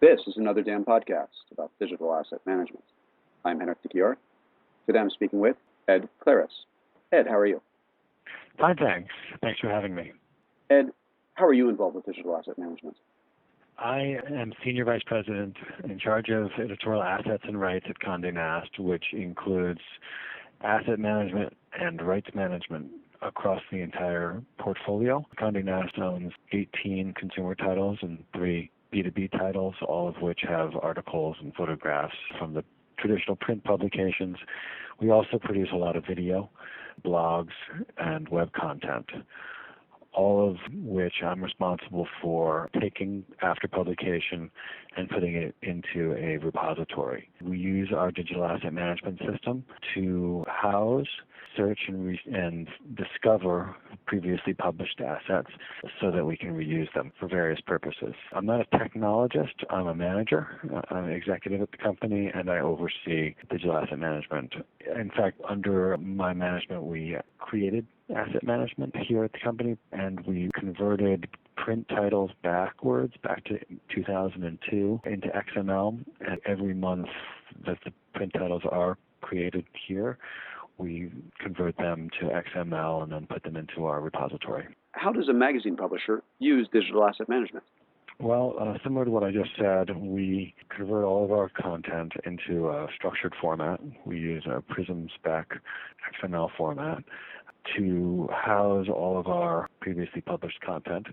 This is another damn podcast about digital asset management. I'm Henrik Dikior. Today I'm speaking with Ed Klaris. Ed, how are you? Fine, thanks. Thanks for having me. Ed, how are you involved with digital asset management? I am Senior Vice President in charge of editorial assets and rights at Condé Nast, which includes asset management and rights management across the entire portfolio. Condé Nast owns 18 consumer titles and 3 B2B titles, all of which have articles and photographs from the traditional print publications. We also produce a lot of video, blogs, and web content, all of which I'm responsible for taking after publication and putting it into a repository. We use our digital asset management system to house, search, and discover previously published assets so that we can reuse them for various purposes. I'm not a technologist. I'm a manager. I'm an executive at the company, and I oversee digital asset management. In fact, under my management, we created asset management here at the company, and we converted print titles back to 2002 into XML. And every month that the print titles are created here, we convert them to XML and then put them into our repository. How does a magazine publisher use digital asset management? Well, similar to what I just said, we convert all of our content into a structured format. We use a Prism Spec XML format to house all of our previously published content.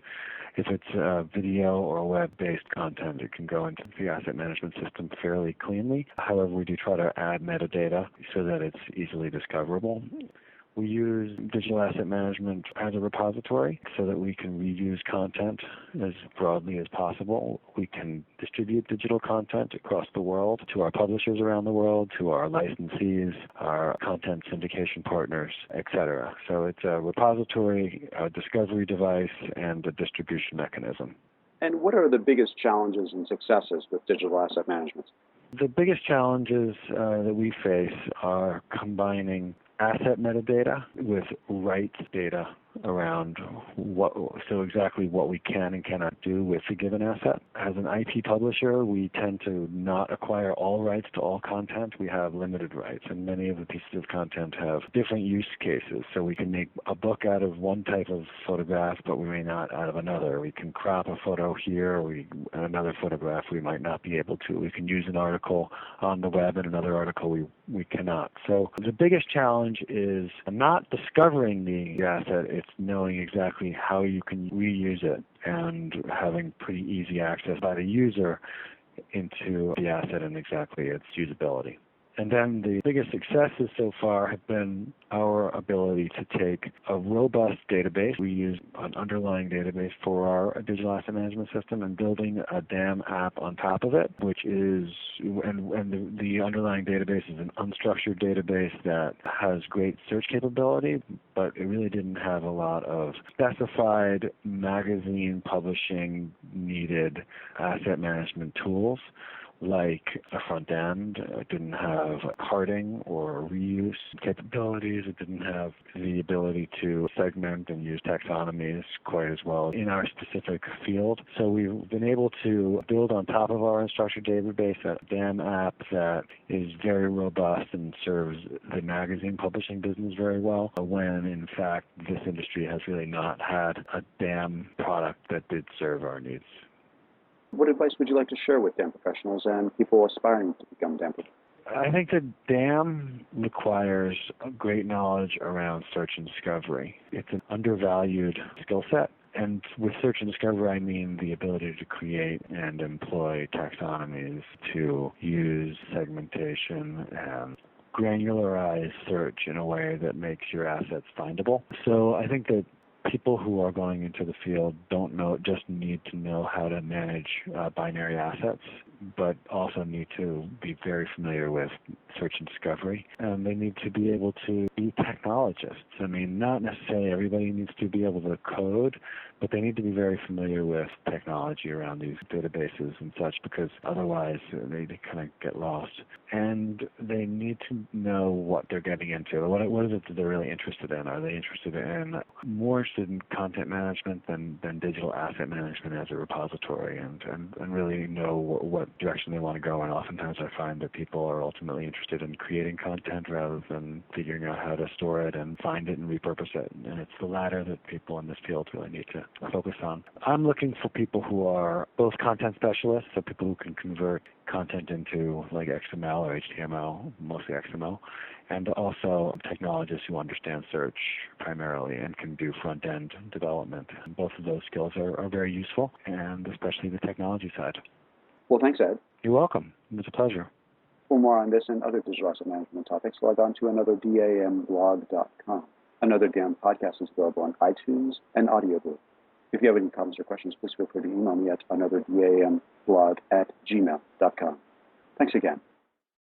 If it's video or web-based content, it can go into the asset management system fairly cleanly. However, we do try to add metadata so that it's easily discoverable. We use digital asset management as a repository so that we can reuse content as broadly as possible. We can distribute digital content across the world to our publishers around the world, to our licensees, our content syndication partners, etc. So it's a repository, a discovery device, and a distribution mechanism. And what are the biggest challenges and successes with digital asset management? The biggest challenges that we face are combining asset metadata with rights data around exactly what we can and cannot do with a given asset. As an IP publisher, we tend to not acquire all rights to all content. We have limited rights, and many of the pieces of content have different use cases. So we can make a book out of one type of photograph, but we may not out of another. We can crop a photo here, another photograph we might not be able to. We can use an article on the web and another article we cannot. So the biggest challenge is not discovering the asset, it's knowing exactly how you can reuse it and having pretty easy access by the user into the asset and exactly its usability. And then the biggest successes so far have been our ability to take a robust database. We use an underlying database for our digital asset management system and building a DAM app on top of it, which is, and the underlying database is an unstructured database that has great search capability, but it really didn't have a lot of specified magazine publishing needed asset management tools, like a front end. It didn't have carding or reuse capabilities. It didn't have the ability to segment and use taxonomies quite as well in our specific field. So we've been able to build on top of our unstructured database a DAM app that is very robust and serves the magazine publishing business very well, when in fact this industry has really not had a DAM product that did serve our needs. What advice would you like to share with DAM professionals and people aspiring to become DAM professionals? I think that DAM requires a great knowledge around search and discovery. It's an undervalued skill set. And with search and discovery, I mean the ability to create and employ taxonomies, to use segmentation and granularize search in a way that makes your assets findable. So I think that people who are going into the field just need to know how to manage binary assets, but also need to be very familiar with search and discovery. And they need to be able to be technologists. I mean, not necessarily everybody needs to be able to code, but they need to be very familiar with technology around these databases and such, because otherwise they kind of get lost. And they need to know what they're getting into. What is it that they're really interested in? Are they interested in more interested in content management than digital asset management as a repository, and really know what direction they want to go. And oftentimes I find that people are ultimately interested in creating content rather than figuring out how to store it and find it and repurpose it. And it's the latter that people in this field really need to focus on. I'm looking for people who are both content specialists, so people who can convert content into like XML or HTML, mostly XML, and also technologists who understand search primarily and can do front-end development. And both of those skills are very useful, and especially the technology side. Well, thanks, Ed. You're welcome. It was a pleasure. For more on this and other digital asset management topics, log on to anotherDAMblog.com. Another DAM podcast is available on iTunes and Audiobook. If you have any comments or questions, please feel free to email me at anotherDAMblog@gmail.com. Thanks again.